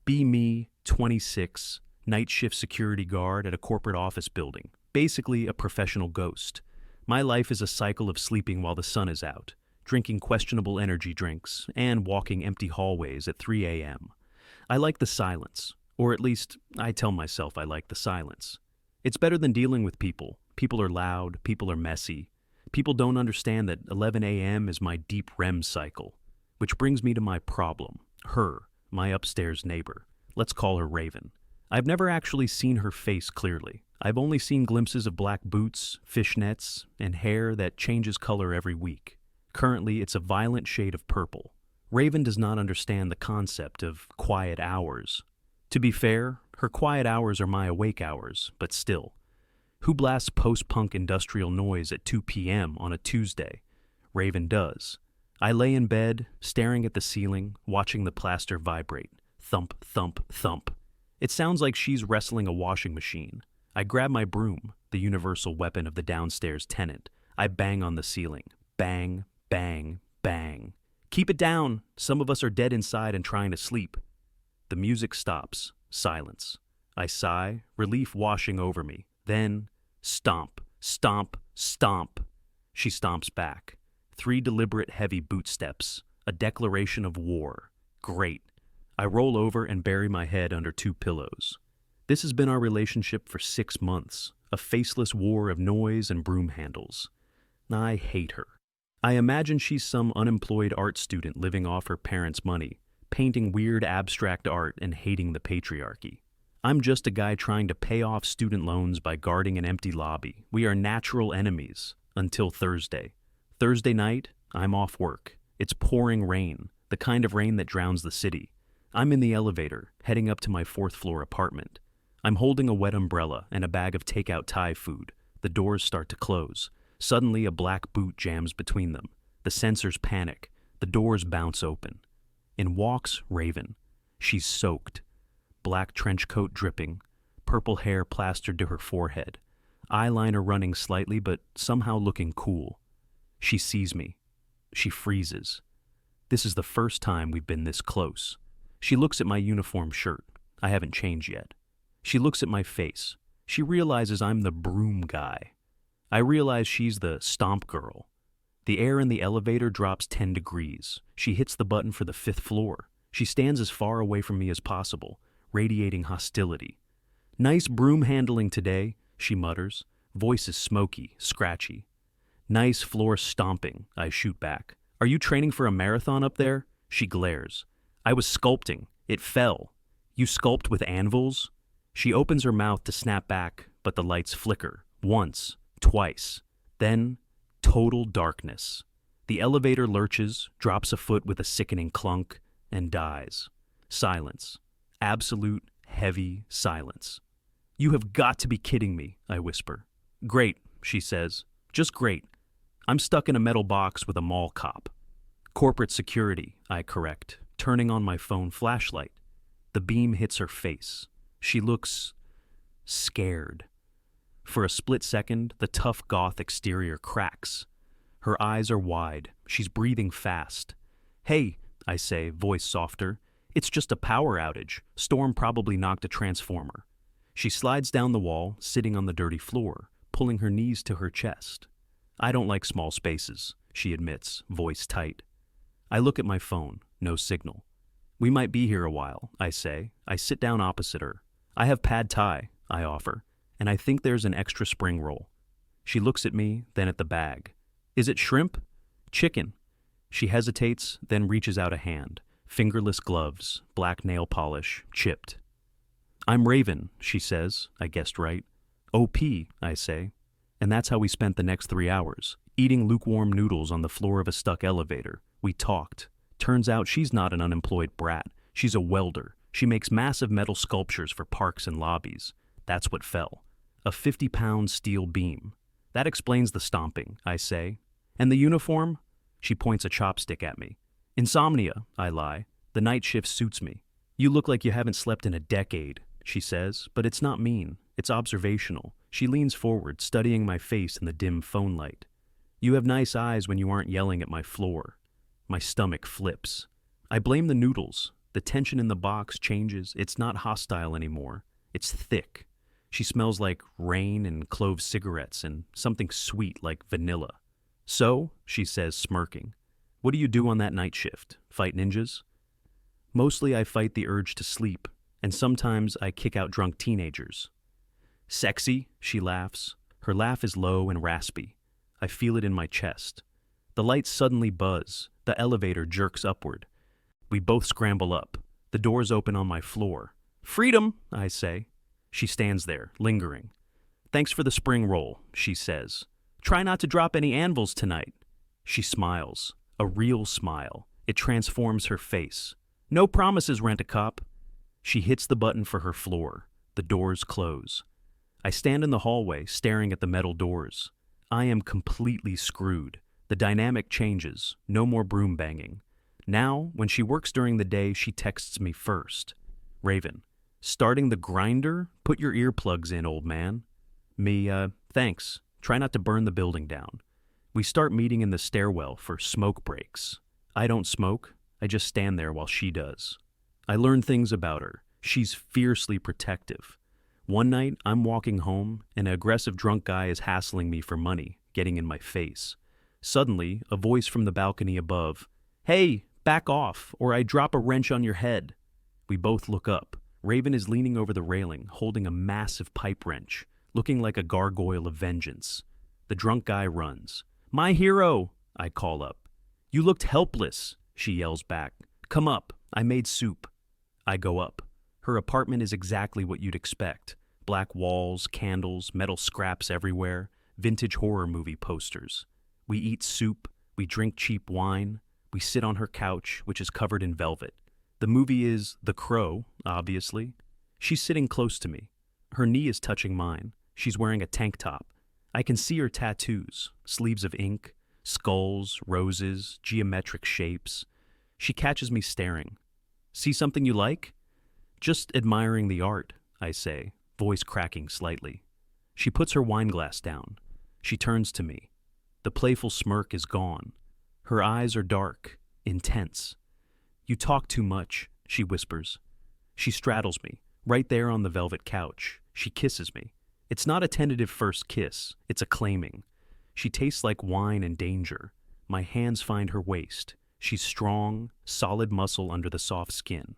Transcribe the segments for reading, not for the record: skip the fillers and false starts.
Be me, 26, night shift security guard at a corporate office building. Basically a professional ghost. My life is a cycle of sleeping while the sun is out, drinking questionable energy drinks, and walking empty hallways at 3 a.m. I like the silence, or at least I tell myself I like the silence. It's better than dealing with people. People are loud, people are messy. People don't understand that 11 a.m. is my deep REM cycle. Which brings me to my problem. Her, my upstairs neighbor. Let's call her Raven. I've never actually seen her face clearly. I've only seen glimpses of black boots, fishnets, and hair that changes color every week. Currently, it's a violent shade of purple. Raven does not understand the concept of quiet hours. To be fair, her quiet hours are my awake hours, but still. Who blasts post-punk industrial noise at 2 p.m. on a Tuesday? Raven does. I lay in bed, staring at the ceiling, watching the plaster vibrate. Thump, thump, thump. It sounds like she's wrestling a washing machine. I grab my broom, the universal weapon of the downstairs tenant. I bang on the ceiling. Bang, bang, bang. Keep it down. Some of us are dead inside and trying to sleep. The music stops. Silence. I sigh, relief washing over me. Then, stomp, stomp, stomp. She stomps back. 3 deliberate heavy boot steps. A declaration of war. Great. I roll over and bury my head under 2 pillows. This has been our relationship for 6 months. A faceless war of noise and broom handles. I hate her. I imagine she's some unemployed art student living off her parents' money, painting weird abstract art and hating the patriarchy. I'm just a guy trying to pay off student loans by guarding an empty lobby. We are natural enemies. Until Thursday. Thursday night, I'm off work. It's pouring rain, the kind of rain that drowns the city. I'm in the elevator, heading up to my 4th floor apartment. I'm holding a wet umbrella and a bag of takeout Thai food. The doors start to close. Suddenly, a black boot jams between them. The sensors panic. The doors bounce open. In walks Raven. She's soaked. Black trench coat dripping, purple hair plastered to her forehead, eyeliner running slightly but somehow looking cool. She sees me. She freezes. This is the first time we've been this close. She looks at my uniform shirt. I haven't changed yet. She looks at my face. She realizes I'm the broom guy. I realize she's the stomp girl. The air in the elevator drops 10 degrees. She hits the button for the 5th floor. She stands as far away from me as possible, radiating hostility. Nice broom handling today, she mutters. Voice is smoky, scratchy. Nice floor stomping, I shoot back. Are you training for a marathon up there? She glares. I was sculpting. It fell. You sculpt with anvils? She opens her mouth to snap back, but the lights flicker. Once, twice. Then, total darkness. The elevator lurches, drops a foot with a sickening clunk, and dies. Silence. Absolute, heavy silence. You have got to be kidding me, I whisper. Great, she says. Just great. I'm stuck in a metal box with a mall cop. Corporate security, I correct, turning on my phone flashlight. The beam hits her face. She looks scared. For a split second, the tough goth exterior cracks. Her eyes are wide. She's breathing fast. Hey, I say, voice softer. It's just a power outage. Storm probably knocked a transformer. She slides down the wall, sitting on the dirty floor, pulling her knees to her chest. I don't like small spaces, she admits, voice tight. I look at my phone, no signal. We might be here a while, I say. I sit down opposite her. I have pad thai, I offer, and I think there's an extra spring roll. She looks at me, then at the bag. Is it shrimp? Chicken. She hesitates, then reaches out a hand. Fingerless gloves, black nail polish, chipped. I'm Raven, she says. I guessed right. OP, I say. And that's how we spent the next 3 hours, eating lukewarm noodles on the floor of a stuck elevator. We talked. Turns out she's not an unemployed brat. She's a welder. She makes massive metal sculptures for parks and lobbies. That's what fell. A 50-pound steel beam. That explains the stomping, I say. And the uniform? She points a chopstick at me. Insomnia, I lie. The night shift suits me. You look like you haven't slept in a decade, she says, but it's not mean. It's observational. She leans forward, studying my face in the dim phone light. You have nice eyes when you aren't yelling at my floor. My stomach flips. I blame the noodles. The tension in the box changes. It's not hostile anymore. It's thick. She smells like rain and clove cigarettes and something sweet like vanilla. "So," she says, smirking, "what do you do on that night shift? Fight ninjas?" "Mostly I fight the urge to sleep, and sometimes I kick out drunk teenagers." "Sexy," she laughs. Her laugh is low and raspy. I feel it in my chest. The lights suddenly buzz. The elevator jerks upward. We both scramble up. The doors open on my floor. "Freedom," I say. She stands there, lingering. "Thanks for the spring roll," she says. "Try not to drop any anvils tonight." She smiles. A real smile. It transforms her face. "No promises, Rent-A-Cop." She hits the button for her floor. The doors close. I stand in the hallway, staring at the metal doors. I am completely screwed. The dynamic changes. No more broom banging. Now, when she works during the day, she texts me first. "Raven, starting the grinder? Put your earplugs in, old man." Me, "Thanks. Try not to burn the building down." We start meeting in the stairwell for smoke breaks. I don't smoke. I just stand there while she does. I learn things about her. She's fiercely protective. One night, I'm walking home, and an aggressive drunk guy is hassling me for money, getting in my face. Suddenly, a voice from the balcony above, "Hey, back off, or I drop a wrench on your head." We both look up. Raven is leaning over the railing, holding a massive pipe wrench, looking like a gargoyle of vengeance. The drunk guy runs. "My hero," I call up. "You looked helpless," she yells back. "Come up, I made soup." I go up. Her apartment is exactly what you'd expect. Black walls, candles, metal scraps everywhere, vintage horror movie posters. We eat soup, we drink cheap wine, we sit on her couch, which is covered in velvet. The movie is The Crow, obviously. She's sitting close to me. Her knee is touching mine. She's wearing a tank top. I can see her tattoos, sleeves of ink, skulls, roses, geometric shapes. She catches me staring. "See something you like?" "Just admiring the art," I say, voice cracking slightly. She puts her wine glass down. She turns to me. The playful smirk is gone. Her eyes are dark, intense. "You talk too much," she whispers. She straddles me, right there on the velvet couch. She kisses me. It's not a tentative first kiss, it's a claiming. She tastes like wine and danger. My hands find her waist. She's strong, solid muscle under the soft skin.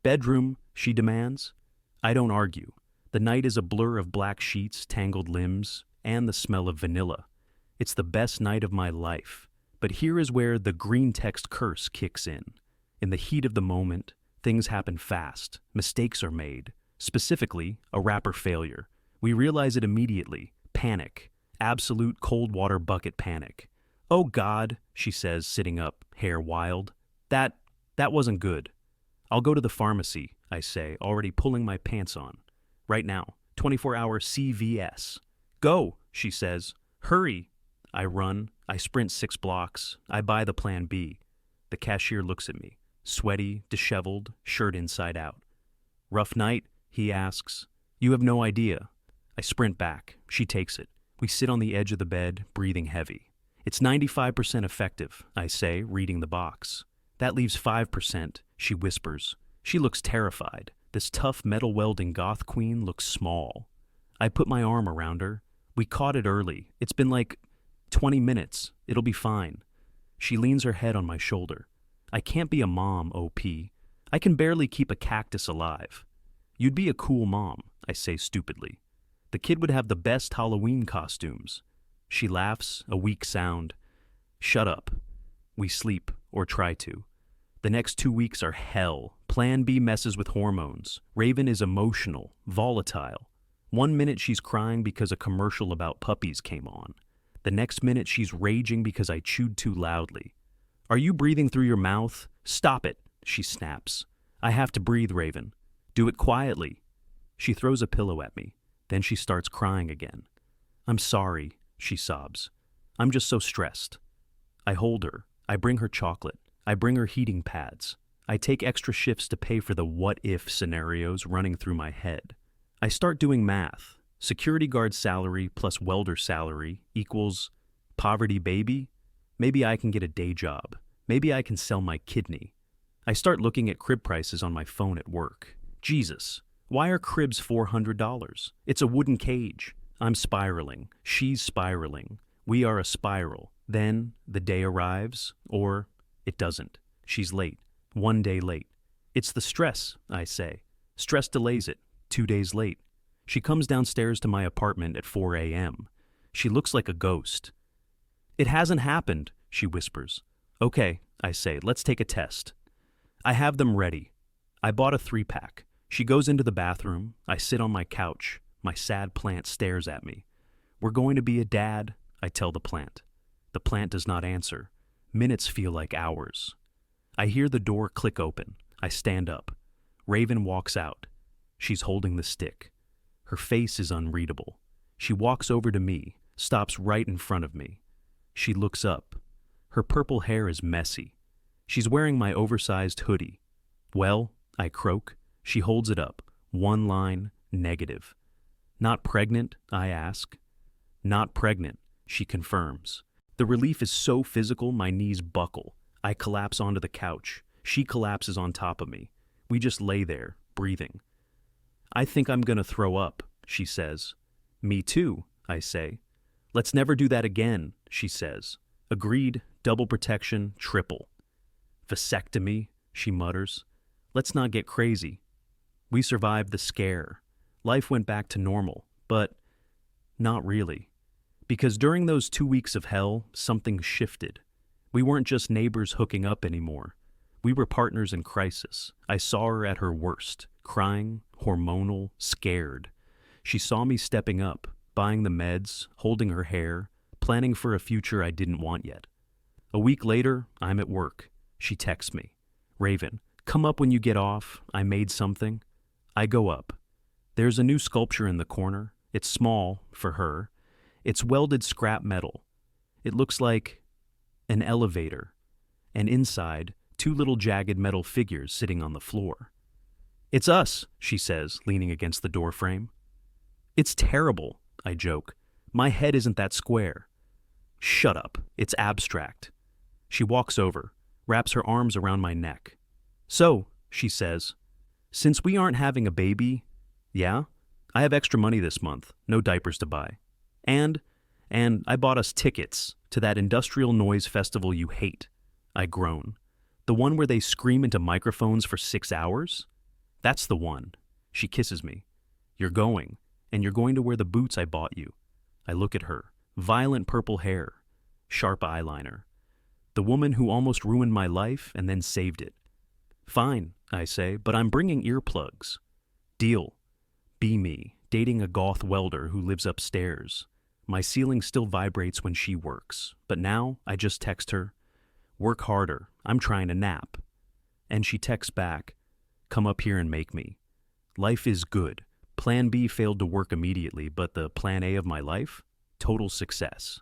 "Bedroom," she demands. I don't argue. The night is a blur of black sheets, tangled limbs, and the smell of vanilla. It's the best night of my life. But here is where the Greentext curse kicks in. In the heat of the moment, things happen fast. Mistakes are made. Specifically, a rapper failure. We realize it immediately. Panic. Absolute cold water bucket panic. "Oh God," she says, sitting up, hair wild. That wasn't good." "I'll go to the pharmacy," I say, already pulling my pants on. "Right now. 24-hour CVS." "Go," she says. "Hurry." I run. I sprint 6 blocks. I buy the Plan B. The cashier looks at me. Sweaty, disheveled, shirt inside out. "Rough night?" he asks. "You have no idea." I sprint back. She takes it. We sit on the edge of the bed, breathing heavy. "It's 95% effective," I say, reading the box. "That leaves 5%, she whispers. She looks terrified. This tough metal welding goth queen looks small. I put my arm around her. "We caught it early. It's been like 20 minutes. It'll be fine." She leans her head on my shoulder. "I can't be a mom, OP. I can barely keep a cactus alive." "You'd be a cool mom," I say stupidly. "The kid would have the best Halloween costumes." She laughs, a weak sound. "Shut up." We sleep, or try to. The next 2 weeks are hell. Plan B messes with hormones. Raven is emotional, volatile. One minute she's crying because a commercial about puppies came on. The next minute she's raging because I chewed too loudly. "Are you breathing through your mouth? Stop it," she snaps. "I have to breathe, Raven. Do it quietly." She throws a pillow at me. Then she starts crying again. "I'm sorry," she sobs. "I'm just so stressed." I hold her. I bring her chocolate. I bring her heating pads. I take extra shifts to pay for the what-if scenarios running through my head. I start doing math. Security guard salary plus welder salary equals poverty baby? Maybe I can get a day job. Maybe I can sell my kidney. I start looking at crib prices on my phone at work. Jesus, why are cribs $400? It's a wooden cage. I'm spiraling. She's spiraling. We are a spiral. Then the day arrives, or it doesn't. She's late. 1 day late. It's the stress, I say. Stress delays it. 2 days late. She comes downstairs to my apartment at 4 a.m. She looks like a ghost. It hasn't happened, she whispers. Okay, I say, let's take a test. I have them ready. I bought a 3-pack. She goes into the bathroom. I sit on my couch. My sad plant stares at me. We're going to be a dad, I tell the plant. The plant does not answer. Minutes feel like hours. I hear the door click open. I stand up. Raven walks out. She's holding the stick. Her face is unreadable. She walks over to me, stops right in front of me. She looks up. Her purple hair is messy. She's wearing my oversized hoodie. Well, I croak. She holds it up. 1 line, negative. Not pregnant, I ask. Not pregnant, she confirms. The relief is so physical, my knees buckle. I collapse onto the couch. She collapses on top of me. We just lay there, breathing. I think I'm gonna throw up, she says. Me too, I say. Let's never do that again, she says. Agreed, double protection, triple. Vasectomy, she mutters. Let's not get crazy. We survived the scare. Life went back to normal, but not really. Because during those 2 weeks of hell, something shifted. We weren't just neighbors hooking up anymore. We were partners in crisis. I saw her at her worst, crying, hormonal, scared. She saw me stepping up, buying the meds, holding her hair, planning for a future I didn't want yet. A week later, I'm at work. She texts me. Raven, come up when you get off. I made something. I go up. There's a new sculpture in the corner. It's small, for her. It's welded scrap metal. It looks like an elevator. And inside, 2 little jagged metal figures sitting on the floor. It's us, she says, leaning against the door frame. It's terrible, I joke. My head isn't that square. Shut up. It's abstract. She walks over, wraps her arms around my neck. So, she says, since we aren't having a baby, yeah, I have extra money this month, no diapers to buy. And I bought us tickets to that industrial noise festival you hate. I groan. The one where they scream into microphones for 6 hours? That's the one. She kisses me. You're going, and you're going to wear the boots I bought you. I look at her. Violent purple hair. Sharp eyeliner. The woman who almost ruined my life and then saved it. Fine, I say, but I'm bringing earplugs. Deal. Be me, dating a goth welder who lives upstairs. My ceiling still vibrates when she works, but now I just text her, work harder, I'm trying to nap. And she texts back, come up here and make me. Life is good. Plan B failed to work immediately, but the plan A of my life? Total success.